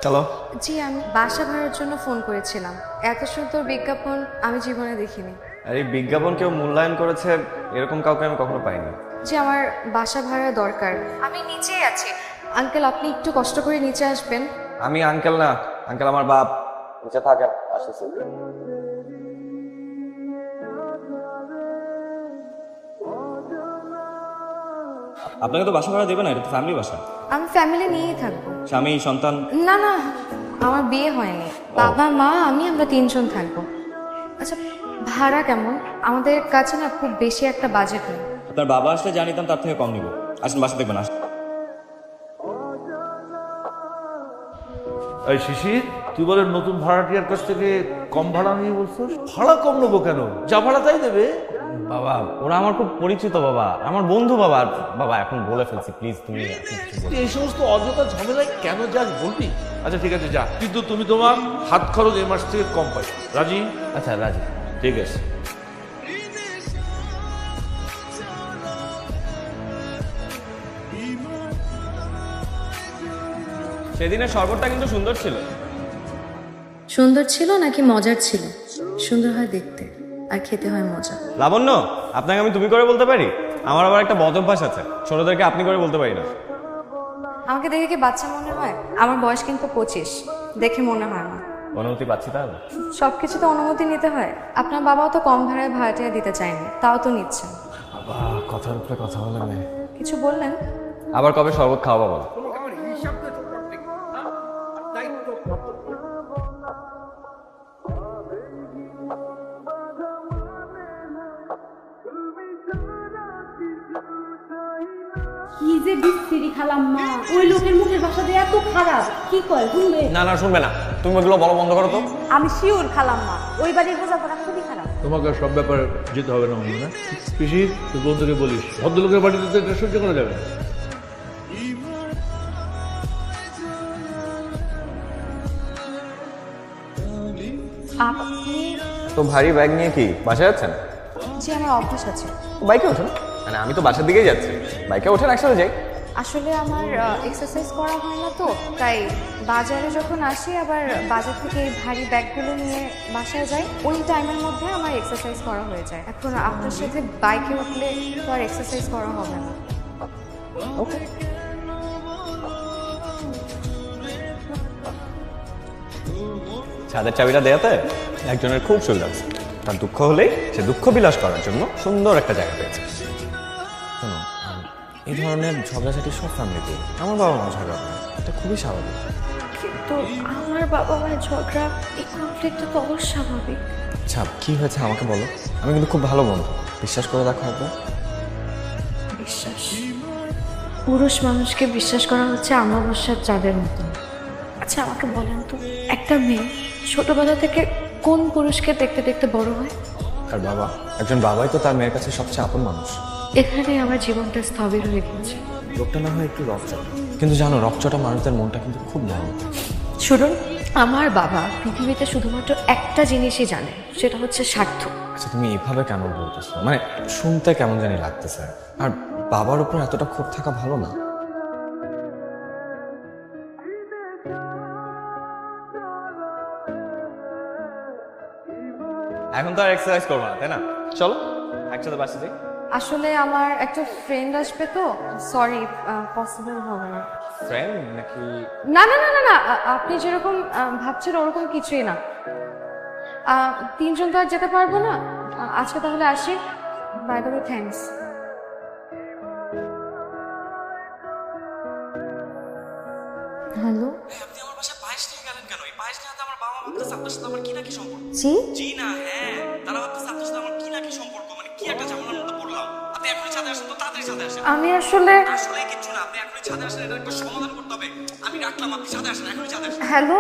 চলো। জি, আমি বাসা ভাড়ার জন্য ফোন করেছিলাম। এত সুন্দর বিজ্ঞাপন আমি জীবনে দেখিনি। আর এই বিজ্ঞাপন কেউ মূল্যায়ন করেছে এরকম কাউকে আমি কখনো পাইনি। জি, আমার বাসা ভাড়া দরকার। আমি নিচেই আছি। আঙ্কেল, আপনি একটু কষ্ট করে নিচে আসবেন। আমি আঙ্কেল না, আঙ্কেল আমার বাপ। নিচে থাকেন, আসতেছি। আপনাকে তো বাসা ভাড়া দেবে না, এটা তো ফ্যামিলি বাসা। আমি ফ্যামিলি নিয়েই থাকবো। স্বামী, সন্তান? না না, আমার বিয়ে হয়নি। বাবা মা আমি আমরা তিনজন থাকবো। আচ্ছা, ভাড়া কেমন? আমাদের কাছে না খুব বেশি একটা বাজেট নেই। আপনার বাবা আসলে জানিতাম তার থেকে কম নিব। আসেন, বাসা দেখবেন। আসেন। এই শিশির, তুই বলে নতুন ভাড়াটিয়ার কাছ থেকে কম ভাড়া নিয়ে বলছিস? ভাড়া কম নেবো কেন? যা ভাড়া তাই দেবে। বাবা, ওরা আমার খুব পরিচিত বাবা, আমার বন্ধু বাবা। বাবা এখন বলে ফেলছি, প্লিজ তুমি এখন কিছু বলো। এই সমস্ত অযথা ঝামেলায় কেন যাস বলবি? আচ্ছা ঠিক আছে, যা, কিন্তু তুমি তোমার হাত খরচ এই মাস থেকে কম পাই। রাজি? আচ্ছা রাজি। ঠিক আছে। সেদিনের শরবতটা কিন্তু সুন্দর ছিল। সুন্দর ছিল নাকি মজার ছিল? সুন্দর হয় দেখতে, আর খেতে হয় মজা। লাবণ্য, আপনাকে আমি তুমি করে বলতে পারি? আমার আবার একটা বদ অভ্যাস আছে, ছোটদেরকে আপনি করে বলতে পারি না। আমাকে দেখে কি বাচ্চা মনে হয়? আমার বয়স কিন্তু 25, দেখে মনে হয় না। অনুমতি পাচ্ছি তাহলে? সবকিছু তো অনুমতি নিতে হয়। আপনার বাবাও তো কম ভাড়ায় ভাড়াটিয়া দিতে চায়নি, তাও তো নিচ্ছেন। বাবা, কথার উপরে কথা বলে মেয়ে। কিছু বললেন? আবার কবে শরবত খাওয়াবো বলো? কি যে বিশ্রী খালাম্মা, ওই লোকের মুখের ভাষা দিয়ে এত খারাপ, কি কয় শুনবে? না না, শুনবে না। তুমি ওগুলো বলো বন্ধ করো তো। আমি শিওর খালাম্মা, ওই বাড়ির বোঝাপড়া খুবই খারাপ। তোমাকে সব ব্যাপারে যেতে হবে না মনে না। শিশির, তুই বন্ধুকে বলিস ভদ্রলোকের বাড়িতে তো এটা সহ্য করা যাবে না। আপনি? তো ভারী ব্যাগ নিয়ে কি বাসায় যাচ্ছেন? জি, আমার অভ্যাস আছে। বাইকে ওঠেন। মানে আমি তো বাসার দিকেই যাচ্ছি, বাইকে ওঠেন, একসাথে যাই। আসলে আমার এক্সারসাইজ করা হয় না তো, তাই বাজারে যখন আসি আবার বাজার থেকে এই ভারী ব্যাগগুলো নিয়ে বাসায় যাই, ওই টাইমের মধ্যে আমার এক্সারসাইজ করা হয়ে যায়। এখন আপনার সাথে বাইকে উঠলে তো আর এক্সারসাইজ করা হবে না। ওকে। ছাদের চাবিটা দেয়াতে একজনের খুব সুবিধা আছে। তার দুঃখ হলেই সে দুঃখ বিলাস করার জন্য সুন্দর একটা জায়গা পেয়েছে। শোনো, এই ধরনের ঝগড়াঝাটি সব ফ্যামিলিতে, আমার বাবা মা ঝগড়া করে, এটা খুবই স্বাভাবিক। কিন্তু আমার বাবা মায়ের ঝগড়া, এই কনফ্লিক্টটা তো অস্বাভাবিক। আচ্ছা, কি হয়েছে আমাকে বলো? আমি কিন্তু খুব ভালো বন্ধু, বিশ্বাস করে দেখো একবার। বিশ্বাস? পুরুষ মানুষকে বিশ্বাস করা হচ্ছে অমাবস্যার চাঁদের মতো। আচ্ছা আমাকে বলেন তো, একটা মেয়ে ছোটবেলা থেকে কোন পুরুষকে দেখতে দেখতে বড় হয়? আর বাবা, একজন বাবাই তো তার মেয়ের কাছে সবচেয়ে আপন মানুষ। এখানে আমার জীবনটা স্থবির হয়ে গেছে। লোকটা না হয় একটু রকচটা, কিন্তু জানো রকচটা মানুষদের মনটা কিন্তু খুব ভালো। শুনুন, আমার বাবা পৃথিবীতে শুধুমাত্র একটা জিনিসই জানে, সেটা হচ্ছে স্বার্থ। আচ্ছা, তুমি এভাবে কেন বলতেছো? মানে শুনতে কেমন জানি লাগতেছে। আর বাবার উপর এতটা ক্ষোভ থাকা ভালো না। এখন তো আর এক্সারসাইজ করবো না, তাই না? চলো একসাথে বাসে যাই। আসলে আমার একটা ফ্রেন্ড আসবে তো, সরি, পসিবল হবে না। ফ্রেন্ড নাকি? না না না না না, আপনি যেরকম ভাবছেন ওরকম কিছুই না। তিনজন তো আর যেতে পারবো না। আজকে তাহলে আসি। By the way, thanks. Hello, আপনি আমার বাসায় পায়েস নিয়ে গেলেন কেন? এই পায়েস নিয়ে আমার বাবা মা ভাবতেছে আপনার সাথে আমার কি না কি সম্পর্ক। জি জি না, হ্যাঁ, তারা ভাবতেছে আপনার সাথে আমার কি না কি সম্পর্ক, মানে কি একটা ঝামেলার মধ্যে পড়লাম। আপনি এখনই ছাদে আসেন তো, তাড়াতাড়ি ছাদে আসেন। আমি আসলে। আসলে কিচ্ছু না, আপনি এখনই ছাদে আসেন, এটা একটা সমাধান করতে হবে। আমি রাখলাম, আপনি ছাদে আসেন, এখনই ছাদে আসেন। হ্যালো,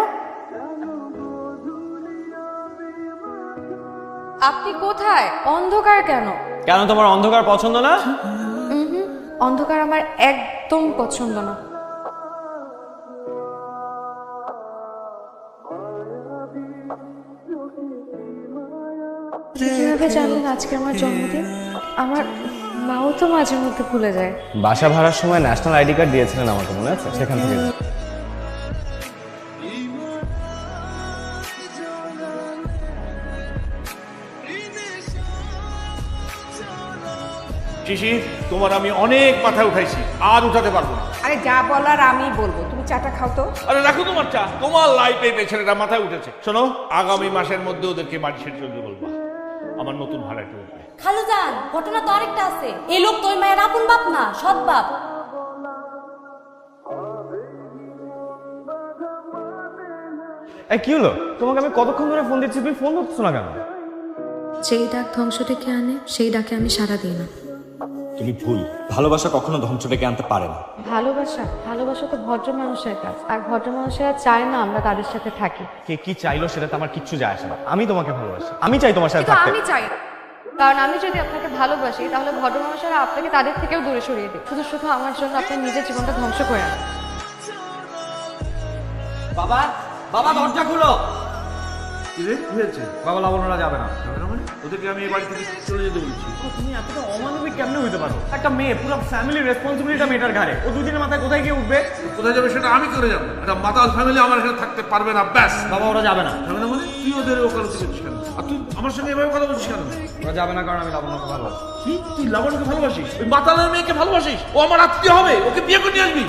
আপনি কোথায়? অন্ধকার কেন? কেন, তোমার অন্ধকার পছন্দ না? অন্ধকার আমার একদম পছন্দ না। কিভাবে জানলেন আজকে আমার জন্মদিন? আমার মাও তো মাঝে মধ্যে ভুলে যায়। বাসা ভাড়ার সময় ন্যাশনাল আইডি কার্ড দিয়েছিলেন আমাকে, মনে আছে? সেখান থেকে শিশির, তোমার আমি অনেক মাথায় উঠাইছি, আর উঠাতে পারবো না। আরে যা বলার আমি বলবো, তুমি চাটা খাও তো। আরে রাখো তোমার চা, তোমার লাইফে এই ছেলেটা মাথায় উঠেছে। শোনো, আগামী মাসের মধ্যে ওদেরকে বাড়ি ছেড়ে চলতে বলবা, আমার নতুন ভাড়াটা উঠবে। খালুজান, ঘটনা তো আরেকটা আছে। এই লোক তোর মায়ের আপন বাপ না, সৎ বাপ। এই কি হলো? তোমাকে আমি কতক্ষণ ধরে ফোন দিচ্ছি, তুমি ফোন ধরছো না কেন? যেই ডাক ধ্বংস ডেকে আনে সেই ডাকে আমি সাড়া দিই না। তুমি ভুল। ভালোবাসা কখনো ধ্বংস ডেকে আনতে পারে না। ভালোবাসা তো ভদ্র মানুষের কাজ, আর ভদ্র মানুষেরা চায় না আমরা তাদের সাথে থাকি। কে কি চাইলো সেটাতে আমার কিচ্ছু যায় আসে না। আমি তোমাকে ভালোবাসি, আমি চাই তোমার সাথে কিন্তু থাকতে। আমি চাই না। কারণ আমি যদি আপনাকে ভালোবাসি তাহলে ভদ্র মানুষেরা আপনাকে তাদের থেকেও দূরে সরিয়ে দিই, শুধু শুধু আমার জন্য আপনার নিজের জীবনটা ধ্বংস করে আনেন। বাবা বাবা দরজা খুলো। কি রে, কি হয়েছে? বাবা লাবণ্যরা যাবে না। যাবে না মানে? ওদেরকে আমি এই বাড়ি থেকে চলে যেতে বলছি। তুমি এতটা অমানবিক কেমনে হইতে পারো? একটা মেয়ে, পুরো ফ্যামিলির রেসপন্সিবিলিটিটা মেয়েটার ঘাড়ে। ও দুদিনের মাথায় কোথায় গিয়ে উঠবে? কোথায় যাবে সেটা আমি করে যাবো। একটা মাতাল ফ্যামিলি আমার এখানে থাকতে পারবে না, ব্যাস। বাবা ওরা যাবে না। যাবে না মানে? তুই ওদের ওকালতি করছিস কেন? আর তুই আমার সঙ্গে এভাবে কথা বলছিস কেন? ওরা যাবে না কারণ আমি লাবণ্যকে ভালোবাসি। কি, তুই লাবণ্যকে ভালোবাসিস? ওই মাতালের মেয়েকে ভালোবাসিস? ও আমার আত্মীয় হবে, ওকে বিয়ে করে নিয়ে আসবি।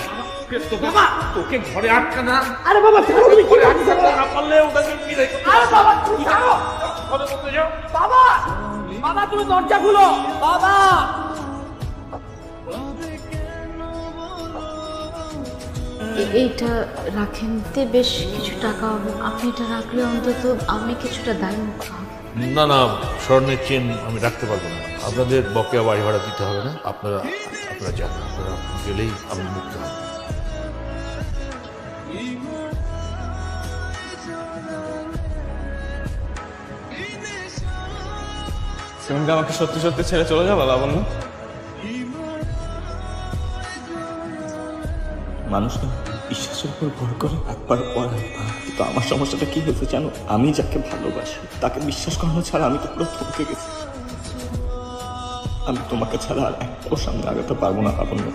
বাবা, তোকে ঘরে আটকা না। আরে বাবা তুমি ঘরে আটকা না পারলে ওটাকে বিয়ে করতে। আরে বাবা, তুই যাও। ঘরে করতে যাও। বাবা বাবা তুমি দরজা খুলো বাবা। এইটা রাখেন, তে বেশ কিছু টাকা হবে। আপনি এটা রাখলে অন্তত আমি কিছুটা দায় মুক্ত হব। না না, স্বর্ণের চেন আমি রাখতে পারবো না। আপনাদের বকেয়া বাড়ি ভাড়া দিতে হবে না। আপনারা যান, আপনারা গেলেই আমি মুক্ত হব। তুমি কি আমাকে সত্যি সত্যি ছেড়ে চলে যাবে লাবণ্য? মানুষ না বিশ্বাসের উপর ভর করে একবার পর একবার। কিন্তু আমার সমস্যাটা কি হয়েছে জানো? আমি যাকে ভালোবাসি তাকে বিশ্বাস করানো ছাড়া আমি তো পুরো থমকে গেছি। আমি তোমাকে ছাড়া আর একটাও সামনে আগাতে পারবো না লাবণ্য।